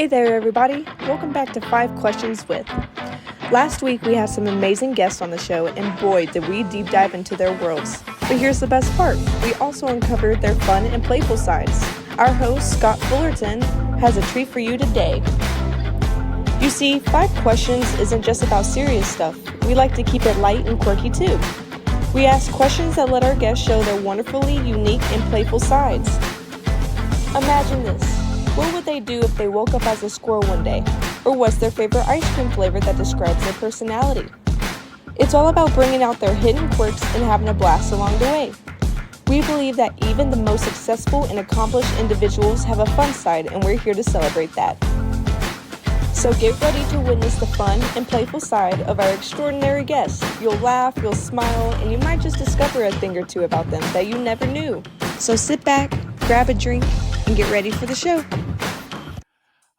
Hey there, everybody. Welcome back to 5 Questions With. Last week, we had some amazing guests on the show, and boy, did we deep dive into their worlds. But here's the best part. We also uncovered their fun and playful sides. Our host, Scott Fullerton, has a treat for you today. You see, 5 Questions isn't just about serious stuff. We like to keep it light and quirky, too. We ask questions that let our guests show their wonderfully unique and playful sides. Imagine this. What would they do if they woke up as a squirrel one day? Or what's their favorite ice cream flavor that describes their personality? It's all about bringing out their hidden quirks and having a blast along the way. We believe that even the most successful and accomplished individuals have a fun side, and we're here to celebrate that. So get ready to witness the fun and playful side of our extraordinary guests. You'll laugh, you'll smile, and you might just discover a thing or two about them that you never knew. So sit back, grab a drink, and get ready for the show.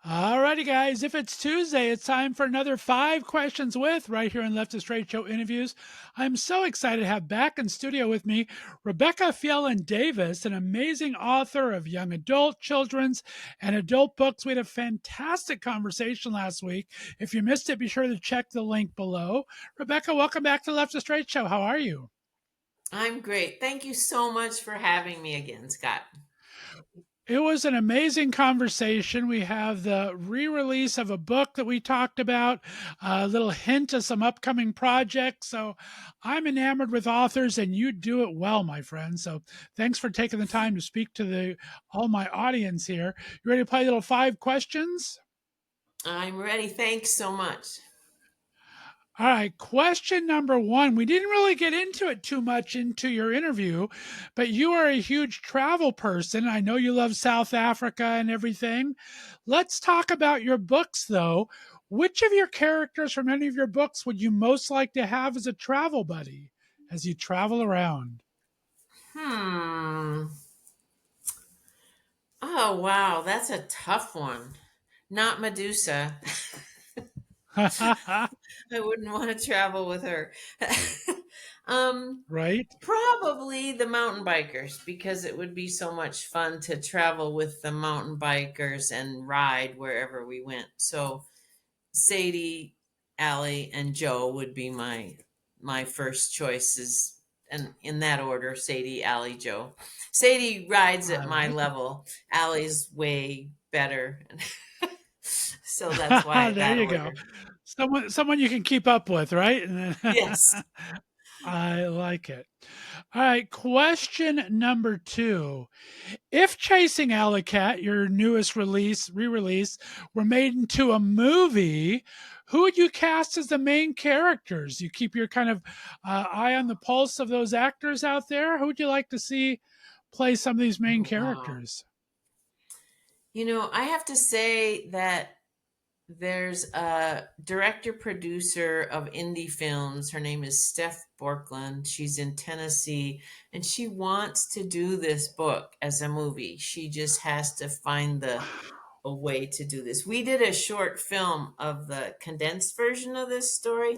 Alrighty, guys. If it's Tuesday, it's time for another 5 Questions With right here on Left to Straight Show interviews. I'm so excited to have back in studio with me Rebecca Fjelland Davis, an amazing author of young adult, children's, and adult books. We had a fantastic conversation last week. If you missed it, be sure to check the link below. Rebecca, welcome back to Left to Straight Show. How are you? I'm great. Thank you so much for having me again, Scott. It was an amazing conversation. We have the re-release of a book that we talked about, a little hint of some upcoming projects. So I'm enamored with authors, and you do it well, my friend. So thanks for taking the time to speak to all my audience here. You ready to play a little 5 questions? I'm ready. Thanks so much. All right, question number 1. We didn't really get into it too much into your interview, but you are a huge travel person. I know you love South Africa and everything. Let's talk about your books, though. Which of your characters from any of your books would you most like to have as a travel buddy as you travel around? Oh, wow. That's a tough one. Not Medusa. I wouldn't want to travel with her. Right? Probably the mountain bikers, because it would be so much fun to travel with the mountain bikers and ride wherever we went. So Sadie, Allie, and Joe would be my first choices, and in that order: Sadie, Allie, Joe. Sadie rides at my level. Allie's way better. So that's why There that you order. go. Someone you can keep up with, right? Yes. I like it. All right, question number 2. If Chasing Alley Cat, your newest re-release, were made into a movie, who would you cast as the main characters? You keep your kind of eye on the pulse of those actors out there. Who would you like to see play some of these main Oh, wow. characters? I have to say that there's a director producer of indie films. Her name is Steph Borkland. She's in Tennessee, and she wants to do this book as a movie. She just has to find a way to do this. We did a short film of the condensed version of this story,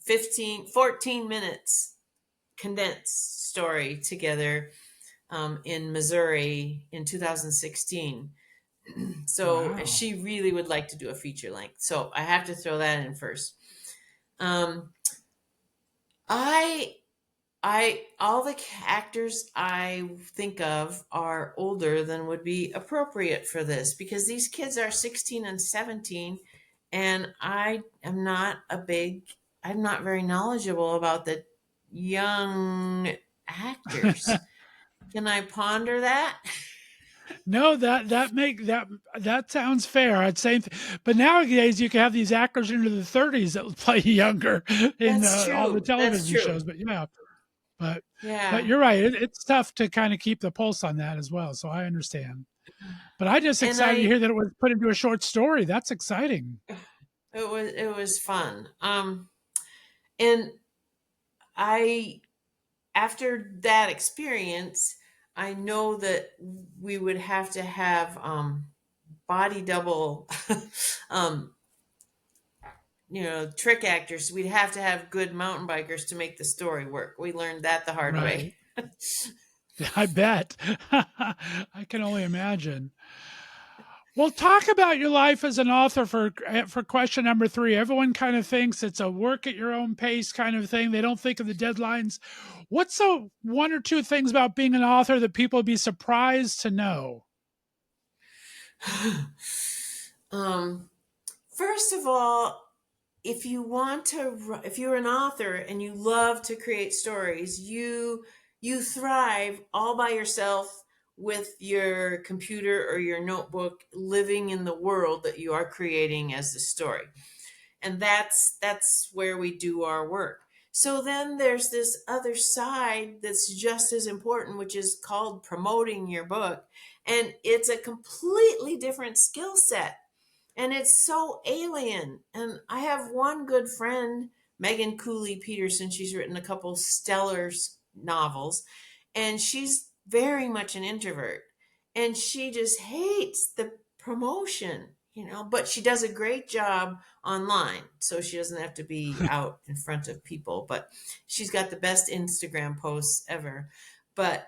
14 minutes condensed story together in Missouri in 2016. So Wow. she really would like to do a feature length. So I have to throw that in first. I all the actors I think of are older than would be appropriate for this, because these kids are 16 and 17, and I'm not very knowledgeable about the young actors. Can I ponder that? No, that sounds fair. I'd say, but nowadays you can have these actors into the 30s that play younger in That's all the true. That's television true. shows. But yeah, but Yeah. you're right. It's tough to kind of keep the pulse on that as well. So I understand. But I just And excited to hear that it was put into a short story. That's exciting. it was fun. And I after that experience, I know that we would have to have body double um trick actors. We'd have to have good mountain bikers to make the story work. We learned that the hard way. Right. I bet. I can only imagine. Well, talk about your life as an author for question number 3. Everyone kind of thinks it's a work at your own pace kind of thing. They don't think of the deadlines. What's the one or two things about being an author that people would be surprised to know? um, First of all, if you're an author and you love to create stories, you thrive all by yourself with your computer or your notebook, living in the world that you are creating as the story. And that's where we do our work. So then there's this other side that's just as important, which is called promoting your book, and it's a completely different skill set, and it's so alien. And I have one good friend, Megan Cooley Peterson. She's written a couple stellar novels, and she's very much an introvert, and she just hates the promotion, but she does a great job online, so she doesn't have to be out in front of people. But she's got the best Instagram posts ever. But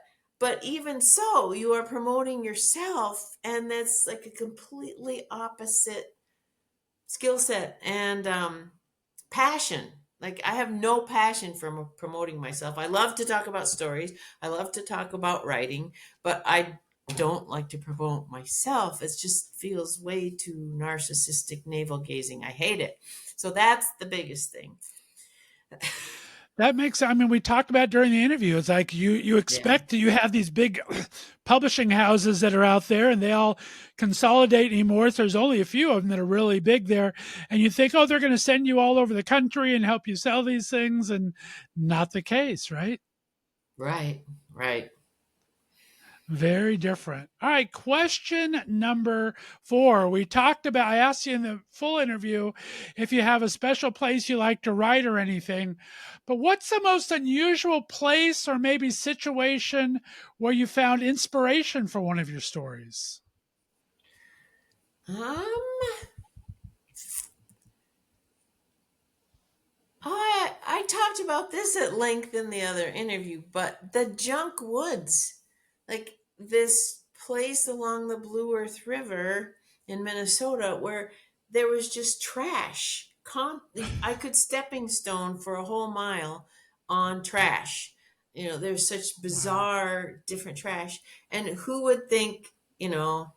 even so, you are promoting yourself, and that's like a completely opposite skill set and passion. Like, I have no passion for promoting myself. I love to talk about stories, I love to talk about writing, but I don't like to promote myself. It just feels way too narcissistic, navel gazing. I hate it. So that's the biggest thing. That makes, I mean, we talked about during the interview. It's like you Yeah. expect you have these big publishing houses that are out there and they all consolidate anymore. So there's only a few of them that are really big there. And you think, oh, they're going to send you all over the country and help you sell these things. And not the case, right? Right. Right. Very different. All right. Question number 4. We talked about, I asked you in the full interview if you have a special place you like to write or anything, but what's the most unusual place or maybe situation where you found inspiration for one of your stories? um I talked about this at length in the other interview, but the Junk Woods, like this place along the Blue Earth River in Minnesota, where there was just trash. I could stepping stone for a whole mile on trash. There's such Wow. bizarre, different trash, and who would think, you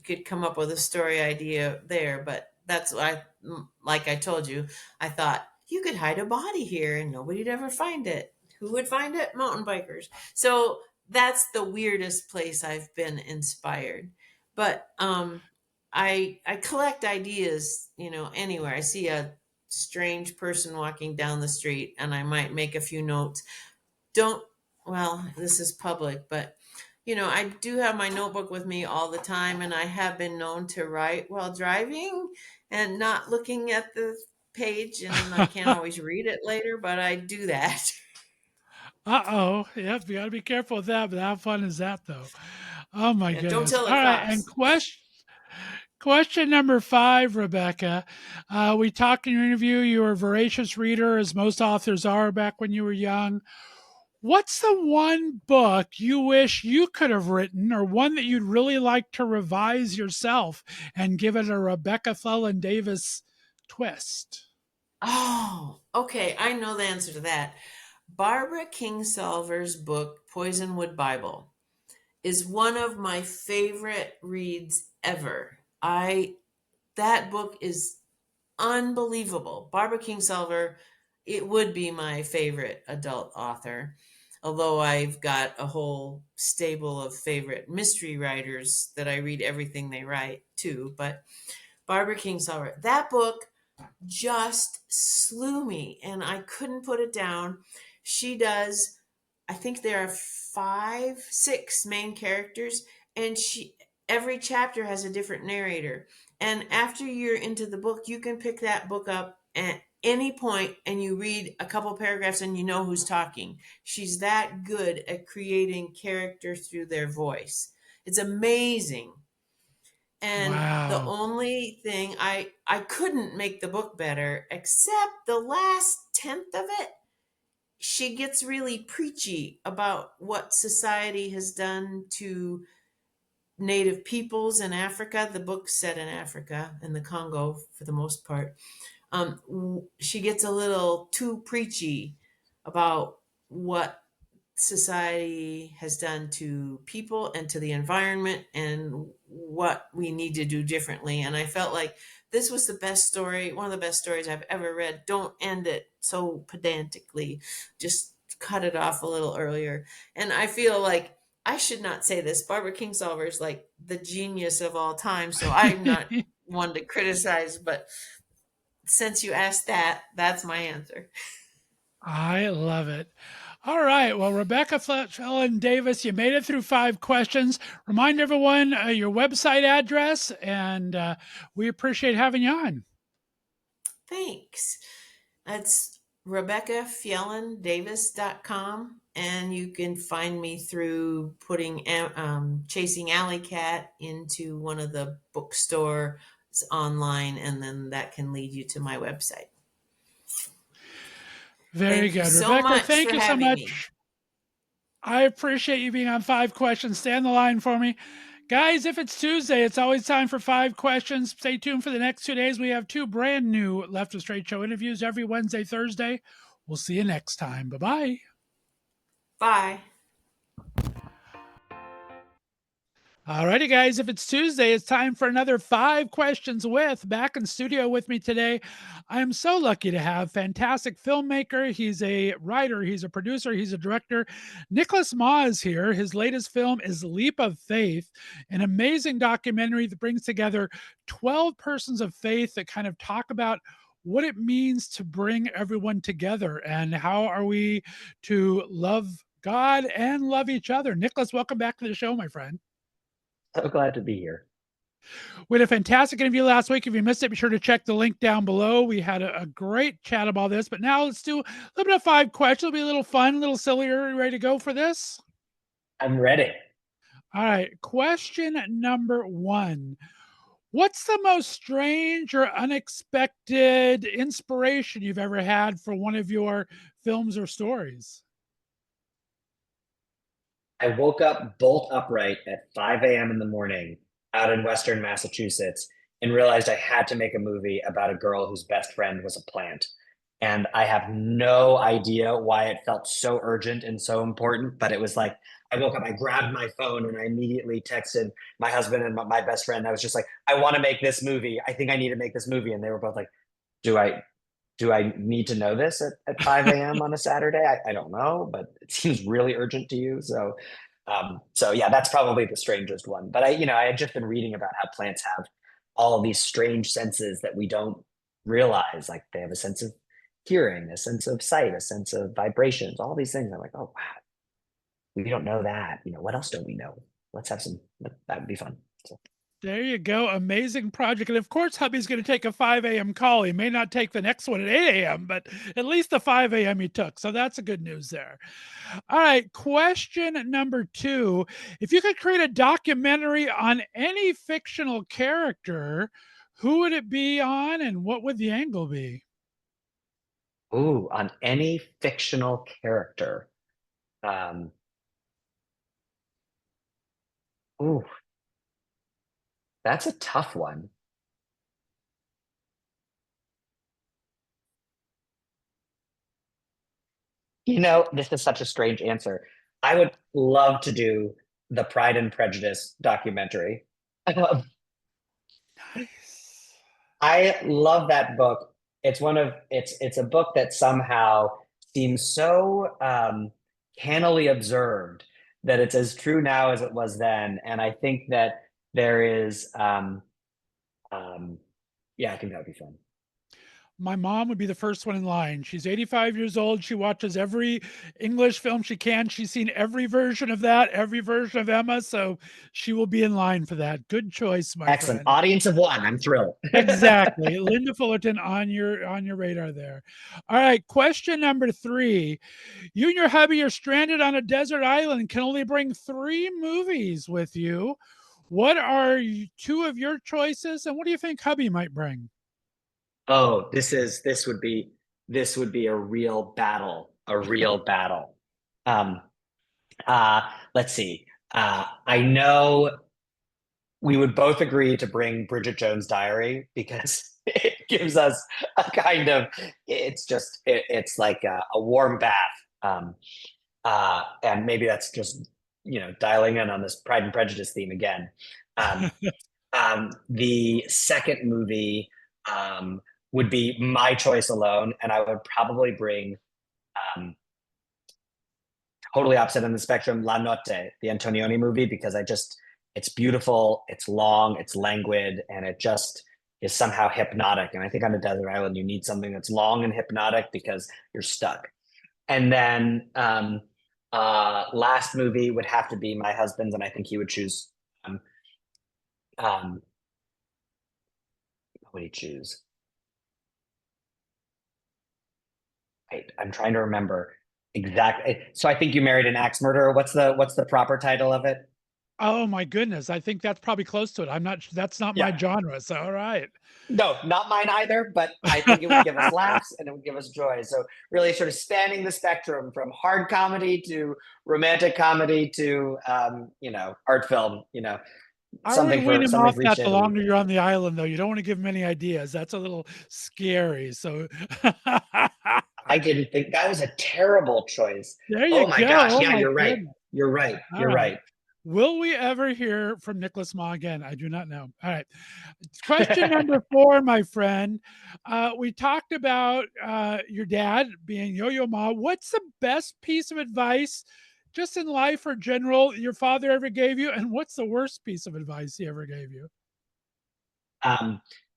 could come up with a story idea there. But that's why, like I told you, I thought you could hide a body here and nobody'd ever find it. Who would find it? Mountain bikers. So that's the weirdest place I've been inspired. But I collect ideas, anywhere. I see a strange person walking down the street and I might make a few notes. Don't Well, this is public, but I do have my notebook with me all the time, and I have been known to write while driving and not looking at the page, and I can't always read it later, but I do that. Uh-oh. Yep, you gotta be careful with that, but how fun is that though? Oh my Yeah, don't goodness. tell All the right, and cops. question number 5, Rebecca. We talked in your interview, you were a voracious reader, as most authors are back when you were young. What's the one book you wish you could have written, or one that you'd really like to revise yourself and give it a Rebecca Fjelland Davis twist? Oh, okay. I know the answer to that. Barbara Kingsolver's book, Poisonwood Bible, is one of my favorite reads ever. I That book is unbelievable. Barbara Kingsolver, it would be my favorite adult author, although I've got a whole stable of favorite mystery writers that I read everything they write too. But Barbara Kingsolver, that book just slew me and I couldn't put it down. She does, I think there are 6 main characters, and every chapter has a different narrator. And after you're into the book, you can pick that book up at any point and you read a couple paragraphs and you know who's talking. She's that good at creating character through their voice. It's amazing. And the Wow. only thing, I couldn't make the book better except the last tenth of it. She gets really preachy about what society has done to native peoples in Africa. The book's set in Africa and the Congo for the most part. She gets a little too preachy about what society has done to people and to the environment and what we need to do differently. And I felt like this was the best story, one of the best stories I've ever read. Don't end it so pedantically. Just cut it off a little earlier. And I feel like I should not say this. Barbara Kingsolver is like the genius of all time. So I'm not one to criticize, but since you asked that, that's my answer. I love it. All right. Well, Rebecca Fjelland Davis, you made it through 5 questions. Remind everyone your website address, and we appreciate having you on. Thanks. That's RebeccaFjellandDavis.com. And you can find me through putting Chasing Alley Cat into one of the bookstores online, and then that can lead you to my website. Very Thank you good. so Rebecca, much thank for you so having me. much. I appreciate you being on 5 questions. Stay on the line for me. Guys, if it's Tuesday, it's always time for 5 questions. Stay tuned for the next 2 days. We have 2 brand new Left of Straight Show interviews every Wednesday, Thursday. We'll see you next time. Bye-bye. Bye. Alrighty, guys, if it's Tuesday, it's time for another 5 questions with. Back in studio with me today, I am so lucky to have fantastic filmmaker. He's a writer, he's a producer, he's a director. Nicholas Ma is here. His latest film is Leap of Faith, an amazing documentary that brings together 12 persons of faith that kind of talk about what it means to bring everyone together and how are we to love God and love each other. Nicholas, welcome back to the show, my friend. So glad to be here. We had a fantastic interview last week. If you missed it, be sure to check the link down below. We had a great chat about this, but now let's do a little bit of 5 questions. It'll be a little fun, a little sillier. Are you ready to go for this? I'm ready. All right. Question number 1. What's the most strange or unexpected inspiration you've ever had for one of your films or stories? I woke up bolt upright at 5 a.m. in the morning out in Western Massachusetts and realized I had to make a movie about a girl whose best friend was a plant. And I have no idea why it felt so urgent and so important, but it was like I woke up, I grabbed my phone, and I immediately texted my husband and my best friend. I was just like, I want to make this movie. I think I need to make this movie. And they were both like, do I need to know this at 5 a.m. on a Saturday? I don't know, but it seems really urgent to you. So yeah, that's probably the strangest one. But I had just been reading about how plants have all of these strange senses that we don't realize. Like they have a sense of hearing, a sense of sight, a sense of vibrations, all these things. I'm like, oh wow, we don't know that. What else don't we know? Let's have some. That would be fun. So. There you go. Amazing project. And of course, hubby's going to take a 5 a.m. call. He may not take the next one at 8 a.m., but at least the 5 a.m. he took. So that's a good news there. All right. Question number 2. If you could create a documentary on any fictional character, who would it be on and what would the angle be? Ooh, on any fictional character. Ooh, that's a tough one. This is such a strange answer. I would love to do the Pride and Prejudice documentary. Nice. I love that book. It's a book that somehow seems so cannily observed that it's as true now as it was then. And I think that there is yeah, I think that would be fun. My mom would be the first one in line. She's 85 years old. She watches every English film she can. She's seen every version of that, every version of Emma. So she will be in line for that. Good choice, my Excellent. friend. Audience of one. I'm thrilled. Exactly. Linda Fullerton on your radar there. All right. Question number 3. You and your hubby are stranded on a desert island, can only bring 3 movies with you. What are 2 of your choices? And what do you think hubby might bring? Oh, this would be a real battle, let's see. I know we would both agree to bring Bridget Jones' Diary because it gives us a kind of, it's like a warm bath. And maybe that's just, dialing in on this Pride and Prejudice theme again. The second movie would be my choice alone, and I would probably bring totally opposite on the spectrum, La Notte, the Antonioni movie, because it's beautiful, it's long, it's languid, and it just is somehow hypnotic. And I think on a desert island, you need something that's long and hypnotic because you're stuck. And then last movie would have to be my husband's, and I think he would choose. What would he choose? Wait, I'm trying to remember exactly. So I think You Married an Axe Murderer. What's the proper title of it? Oh my goodness. I think that's probably close to it. That's not my genre. So, all right. No, not mine either, but I think it would give us laughs and it would give us joy. So really sort of spanning the spectrum from hard comedy to romantic comedy to, art film, I would wean him off that the into. longer you're on the island, though. You don't want to give him any ideas. That's a little scary. So I didn't think that was a terrible choice. There you go. Oh my gosh. Yeah, you're right. Goodness. You're right. You're right. Will we ever hear from Nicholas Ma again? I do not know. All right. Question number 4, my friend. We talked about your dad being Yo-Yo Ma. What's the best piece of advice, just in life or general, your father ever gave you? And what's the worst piece of advice he ever gave you?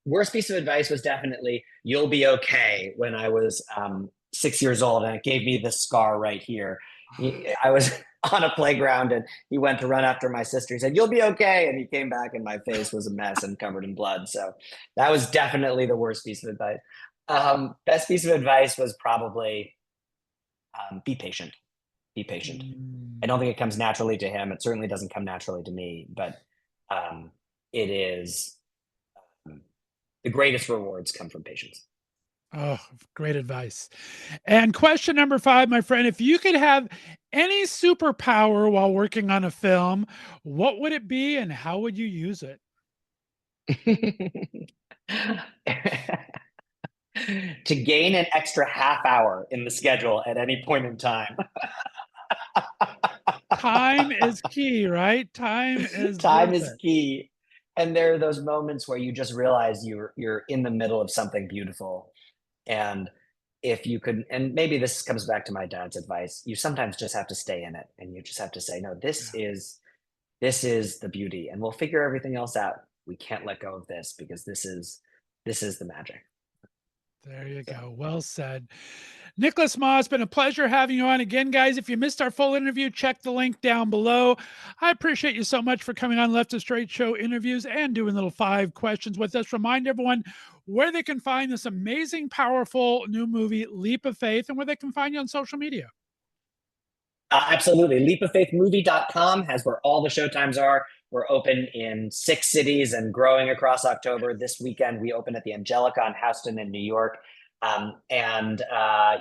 Worst piece of advice was definitely, you'll be okay, when I was 6 years old, and it gave me this scar right here. I was on a playground and he went to run after my sister. He said, "You'll be okay." And he came back and my face was a mess and covered in blood. So that was definitely the worst piece of advice. Best piece of advice was probably be patient. Be patient. I don't think it comes naturally to him. It certainly doesn't come naturally to me, but it is the greatest rewards come from patience. Oh, great advice. And question number 5, my friend, if you could have any superpower while working on a film, what would it be and how would you use it? To gain an extra half hour in the schedule at any point in time. Time is key, right? Time is key. And there are those moments where you just realize you're in the middle of something beautiful. And if you could, and maybe this comes back to my dad's advice, you sometimes just have to stay in it, and you just have to say, no, this is the beauty, and we'll figure everything else out. We can't let go of this because this is the magic. There you go. Well said. Nicholas Ma, it's been a pleasure having you on again, guys. If you missed our full interview, check the link down below. I appreciate you so much for coming on Left of Straight Show interviews and doing little 5 questions with us. Remind everyone where they can find this amazing, powerful new movie, Leap of Faith, and where they can find you on social media. Absolutely. leapoffaithmovie.com has where all the showtimes are. We're open in 6 cities and growing across October. This weekend, we open at the Angelica in Houston in New York. And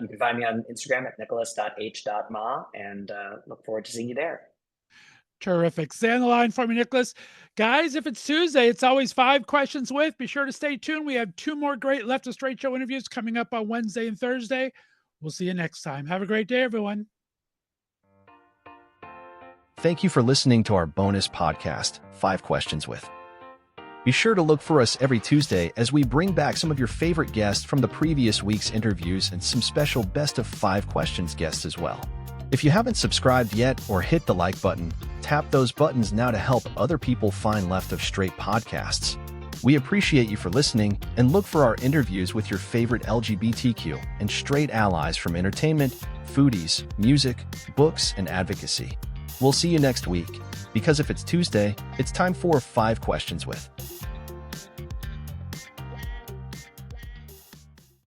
you can find me on Instagram at nicholas.h.ma, and look forward to seeing you there. Terrific. Stay on the line for me, Nicholas. Guys, if it's Tuesday, it's always 5 questions with. Be sure to stay tuned. We have 2 more great Left of Straight Show interviews coming up on Wednesday and Thursday. We'll see you next time. Have a great day, everyone. Thank you for listening to our bonus podcast, 5 Questions With. Be sure to look for us every Tuesday as we bring back some of your favorite guests from the previous week's interviews and some special best of 5 questions guests as well. If you haven't subscribed yet or hit the like button, tap those buttons now to help other people find Left of Straight podcasts. We appreciate you for listening and look for our interviews with your favorite LGBTQ and straight allies from entertainment, foodies, music, books, and advocacy. We'll see you next week, because if it's Tuesday, it's time for 5 Questions With.